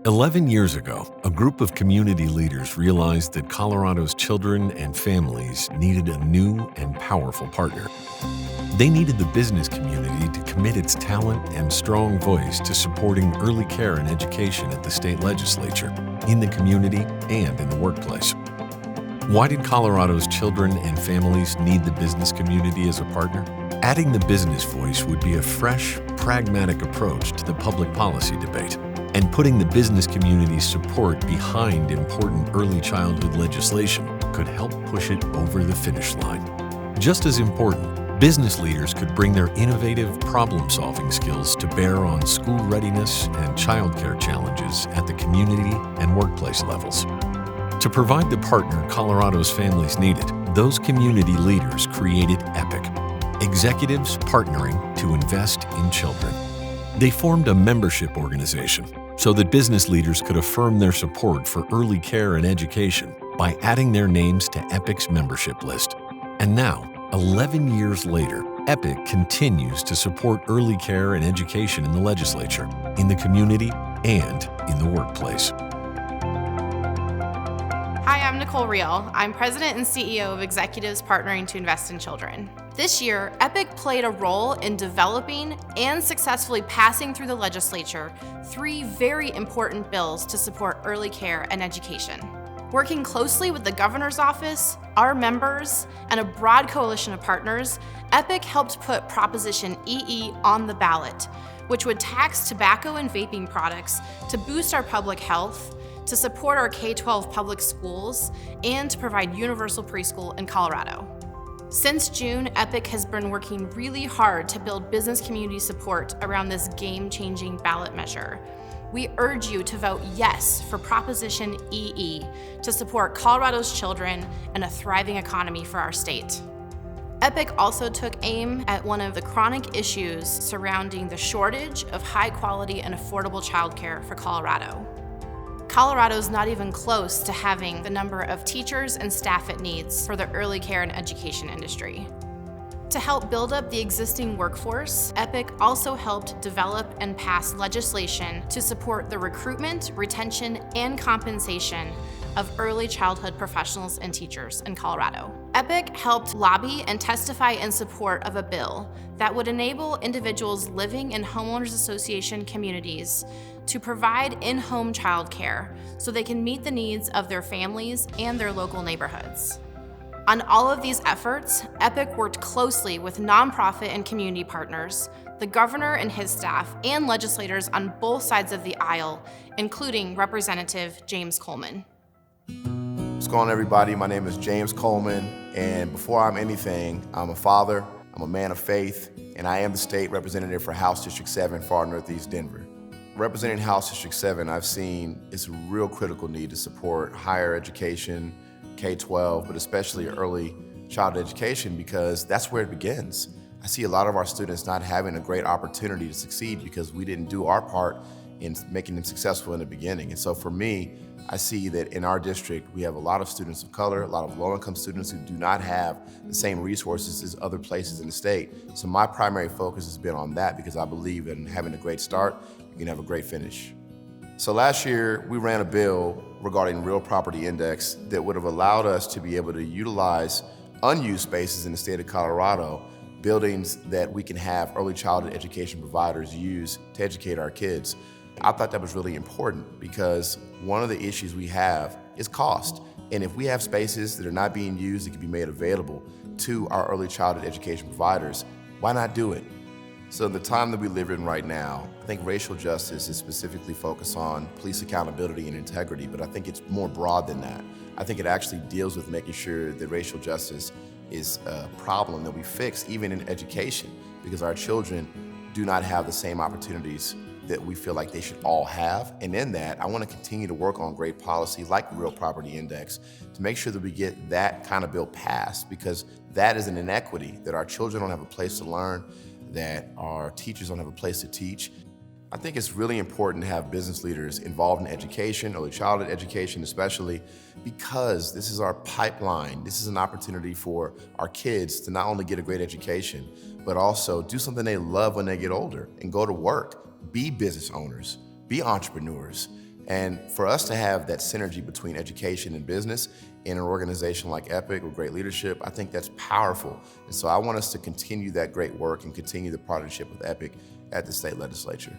11 years ago, a group of community leaders realized that Colorado's children and families needed a new and powerful partner. They needed the business community to commit its talent and strong voice to supporting early care and education at the state legislature, in the community, and in the workplace. Why did Colorado's children and families need the business community as a partner? Adding the business voice would be a fresh, pragmatic approach to the public policy debate, and putting the business community's support behind important early childhood legislation could help push it over the finish line. Just as important, business leaders could bring their innovative problem-solving skills to bear on school readiness and childcare challenges at the community and workplace levels. To provide the partner Colorado's families needed, those community leaders created EPIC, Executives Partnering to Invest in Children. They formed a membership organization so that business leaders could affirm their support for early care and education by adding their names to EPIC's membership list. And now, 11 years later, EPIC continues to support early care and education in the legislature, in the community, and in the workplace. Hi, I'm Nicole Riel. I'm President and CEO of Executives Partnering to Invest in Children. This year, EPIC played a role in developing and successfully passing through the legislature 3 very important bills to support early care and education. Working closely with the governor's office, our members, and a broad coalition of partners, EPIC helped put Proposition EE on the ballot, which would tax tobacco and vaping products to boost our public health, to support our K-12 public schools, and to provide universal preschool in Colorado. Since June, EPIC has been working really hard to build business community support around this game-changing ballot measure. We urge you to vote yes for Proposition EE to support Colorado's children and a thriving economy for our state. EPIC also took aim at one of the chronic issues surrounding the shortage of high-quality and affordable childcare for Colorado. Colorado's not even close to having the number of teachers and staff it needs for the early care and education industry. To help build up the existing workforce, EPIC also helped develop and pass legislation to support the recruitment, retention, and compensation of early childhood professionals and teachers in Colorado. EPIC helped lobby and testify in support of a bill that would enable individuals living in homeowners association communities to provide in-home childcare so they can meet the needs of their families and their local neighborhoods. On all of these efforts, EPIC worked closely with nonprofit and community partners, the governor and his staff, and legislators on both sides of the aisle, including Representative James Coleman. What's going on, everybody? My name is James Coleman, and before I'm anything, I'm a father, I'm a man of faith, and I am the state representative for House District 7 for Northeast Denver. Representing House District 7, I've seen it's a real critical need to support higher education, K-12, but especially early childhood education, because that's where it begins. I see a lot of our students not having a great opportunity to succeed because we didn't do our part in making them successful in the beginning. And so for me, I see that in our district, we have a lot of students of color, a lot of low-income students who do not have the same resources as other places in the state. So my primary focus has been on that because I believe in having a great start, you can have a great finish. So last year, we ran a bill regarding real property index that would have allowed us to be able to utilize unused spaces in the state of Colorado, buildings that we can have early childhood education providers use to educate our kids. I thought that was really important because one of the issues we have is cost. And if we have spaces that are not being used that can be made available to our early childhood education providers, why not do it? So in the time that we live in right now, I think racial justice is specifically focused on police accountability and integrity, but I think it's more broad than that. I think it actually deals with making sure that racial justice is a problem that we fix even in education, because our children do not have the same opportunities that we feel like they should all have. And in that, I want to continue to work on great policy like Real Property Index to make sure that we get that kind of bill passed, because that is an inequity, that our children don't have a place to learn, that our teachers don't have a place to teach. I think it's really important to have business leaders involved in education, early childhood education especially, because this is our pipeline. This is an opportunity for our kids to not only get a great education, but also do something they love when they get older and go to work, be business owners, be entrepreneurs. And for us to have that synergy between education and business in an organization like Epic with great leadership, I think that's powerful. And so I want us to continue that great work and continue the partnership with Epic at the state legislature.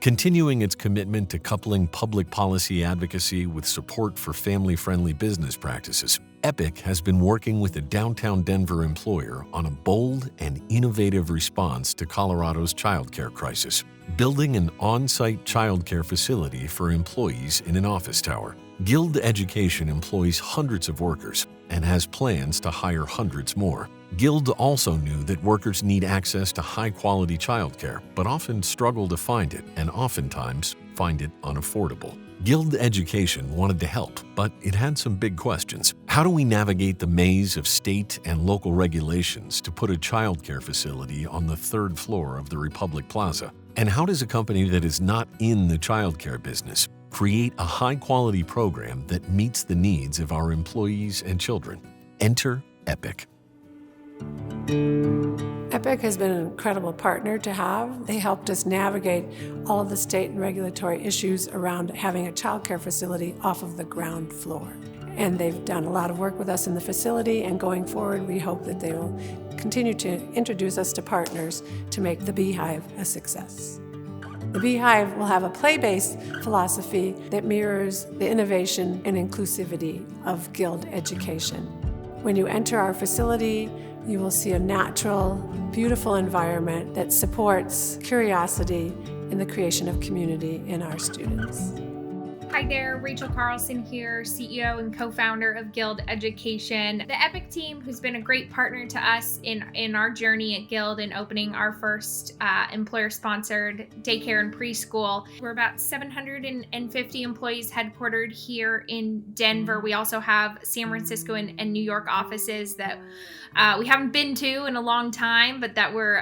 Continuing its commitment to coupling public policy advocacy with support for family-friendly business practices, Epic has been working with a downtown Denver employer on a bold and innovative response to Colorado's childcare crisis, building an on-site childcare facility for employees in an office tower. Guild Education employs hundreds of workers and has plans to hire hundreds more. Guild also knew that workers need access to high-quality childcare, but often struggle to find it and oftentimes find it unaffordable. Guild Education wanted to help, but it had some big questions. How do we navigate the maze of state and local regulations to put a childcare facility on the third floor of the Republic Plaza? And how does a company that is not in the childcare business create a high-quality program that meets the needs of our employees and children? Enter Epic. Epic has been an incredible partner to have. They helped us navigate all of the state and regulatory issues around having a childcare facility off of the ground floor. And they've done a lot of work with us in the facility, and going forward, we hope that they will continue to introduce us to partners to make the Beehive a success. The Beehive will have a play-based philosophy that mirrors the innovation and inclusivity of Guild Education. When you enter our facility, you will see a natural, beautiful environment that supports curiosity and the creation of community in our students. Hi there, Rachel Carlson here, CEO and co-founder of Guild Education. The Epic team, who's been a great partner to us in our journey at Guild and opening our first employer-sponsored daycare and preschool. We're about 750 employees headquartered here in Denver. We also have San Francisco and New York offices that we haven't been to in a long time, but that were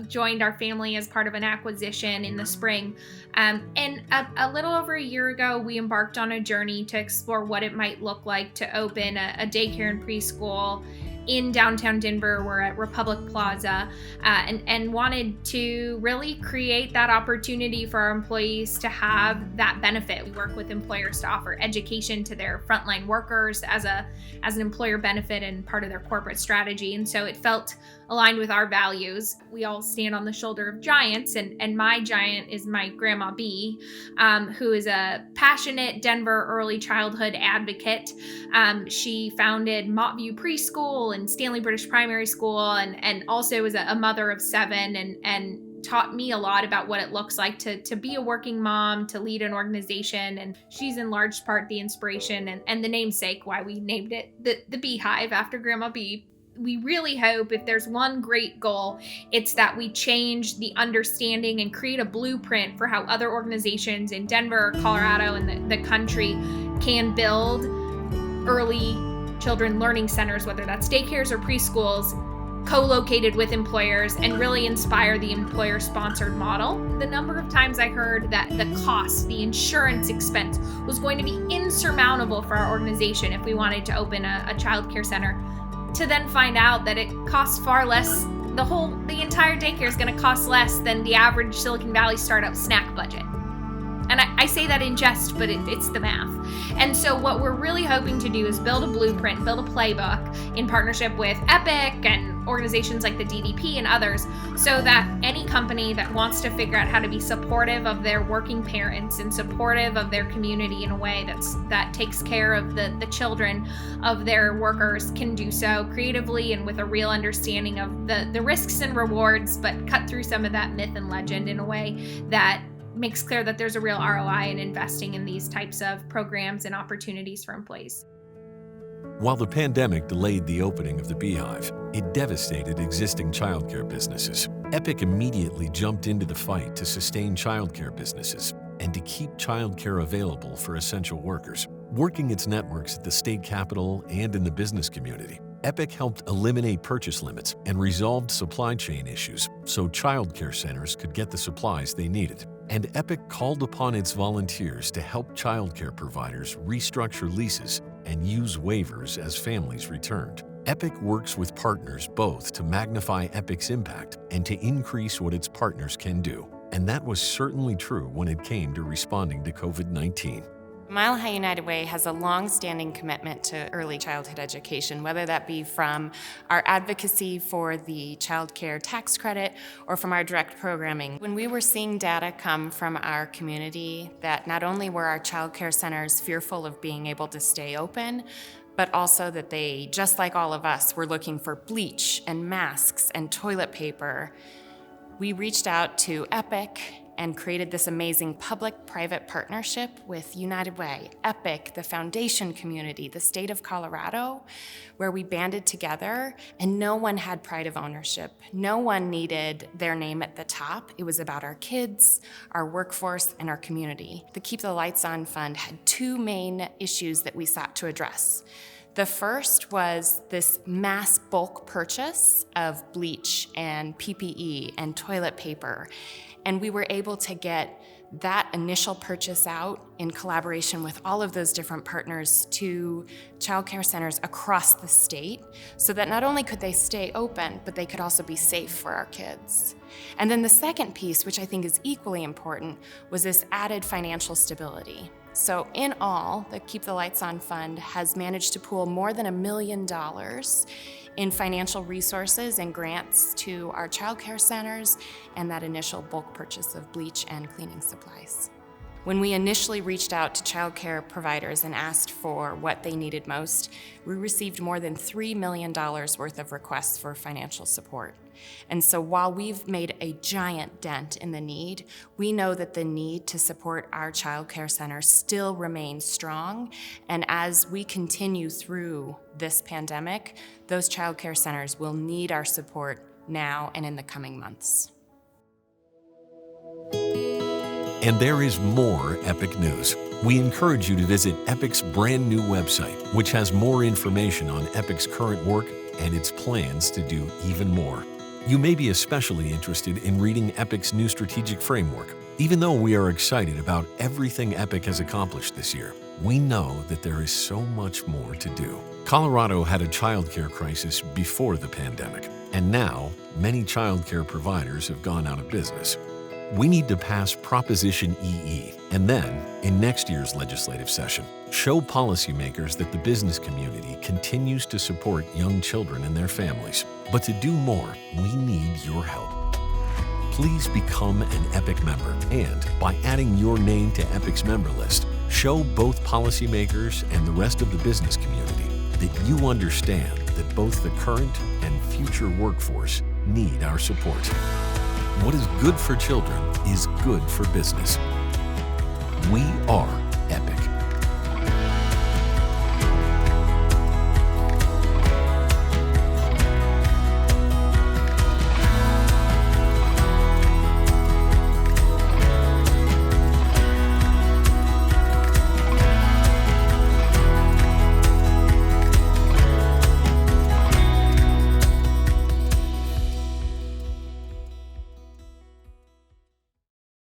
joined our family as part of an acquisition in the spring. And a little over a year ago, we embarked on a journey to explore what it might look like to open a daycare and preschool in downtown Denver. We're at Republic Plaza, and wanted to really create that opportunity for our employees to have that benefit. We work with employers to offer education to their frontline workers as an employer benefit and part of their corporate strategy. And so it felt aligned with our values. We all stand on the shoulder of giants, and my giant is my grandma Bee, who is a passionate Denver early childhood advocate. She founded Montview Preschool and Stanley British Primary School, and also was a mother of 7, and taught me a lot about what it looks like to be a working mom, to lead an organization. And she's in large part the inspiration and the namesake why we named it the Beehive after Grandma Bee. We really hope, if there's one great goal, it's that we change the understanding and create a blueprint for how other organizations in Denver, Colorado, and the country can build early children learning centers, whether that's daycares or preschools, co-located with employers, and really inspire the employer-sponsored model. The number of times I heard that the cost, the insurance expense, was going to be insurmountable for our organization if we wanted to open a childcare center, to then find out that it costs far less. The entire daycare is going to cost less than the average Silicon Valley startup snack budget. And I say that in jest, but it's the math. And so what we're really hoping to do is build a blueprint, build a playbook in partnership with Epic and organizations like the DDP and others, so that any company that wants to figure out how to be supportive of their working parents and supportive of their community in a way that takes care of the children of their workers can do so creatively and with a real understanding of the risks and rewards, but cut through some of that myth and legend in a way that makes clear that there's a real ROI in investing in these types of programs and opportunities for employees. While the pandemic delayed the opening of the Beehive, it devastated existing childcare businesses. Epic immediately jumped into the fight to sustain childcare businesses and to keep childcare available for essential workers. Working its networks at the state capitol and in the business community, Epic helped eliminate purchase limits and resolved supply chain issues so childcare centers could get the supplies they needed. And Epic called upon its volunteers to help childcare providers restructure leases and use waivers as families returned. Epic works with partners both to magnify Epic's impact and to increase what its partners can do. And that was certainly true when it came to responding to COVID-19. Mile High United Way has a long-standing commitment to early childhood education, whether that be from our advocacy for the child care tax credit or from our direct programming. When we were seeing data come from our community that not only were our child care centers fearful of being able to stay open, but also that they, just like all of us, were looking for bleach and masks and toilet paper, we reached out to EPIC and created this amazing public-private partnership with United Way, EPIC, the foundation community, the state of Colorado, where we banded together and no one had pride of ownership. No one needed their name at the top. It was about our kids, our workforce, and our community. The Keep the Lights On Fund had two main issues that we sought to address. The first was this mass bulk purchase of bleach and PPE and toilet paper. And we were able to get that initial purchase out in collaboration with all of those different partners to child care centers across the state so that not only could they stay open, but they could also be safe for our kids. And then the second piece, which I think is equally important, was this added financial stability. So in all, the Keep the Lights On Fund has managed to pool more than $1 million in financial resources and grants to our child care centers and that initial bulk purchase of bleach and cleaning supplies. When we initially reached out to child care providers and asked for what they needed most, we received more than $3 million worth of requests for financial support. And so while we've made a giant dent in the need, we know that the need to support our child care centers still remains strong. And as we continue through this pandemic, those child care centers will need our support now and in the coming months. And there is more EPIC news. We encourage you to visit EPIC's brand new website, which has more information on EPIC's current work and its plans to do even more. You may be especially interested in reading EPIC's new strategic framework. Even though we are excited about everything EPIC has accomplished this year, we know that there is so much more to do. Colorado had a childcare crisis before the pandemic, and now many childcare providers have gone out of business. We need to pass Proposition EE, and then, in next year's legislative session, show policymakers that the business community continues to support young children and their families. But to do more, we need your help. Please become an EPIC member, and by adding your name to EPIC's member list, show both policymakers and the rest of the business community that you understand that both the current and future workforce need our support. What is good for children is good for business. We are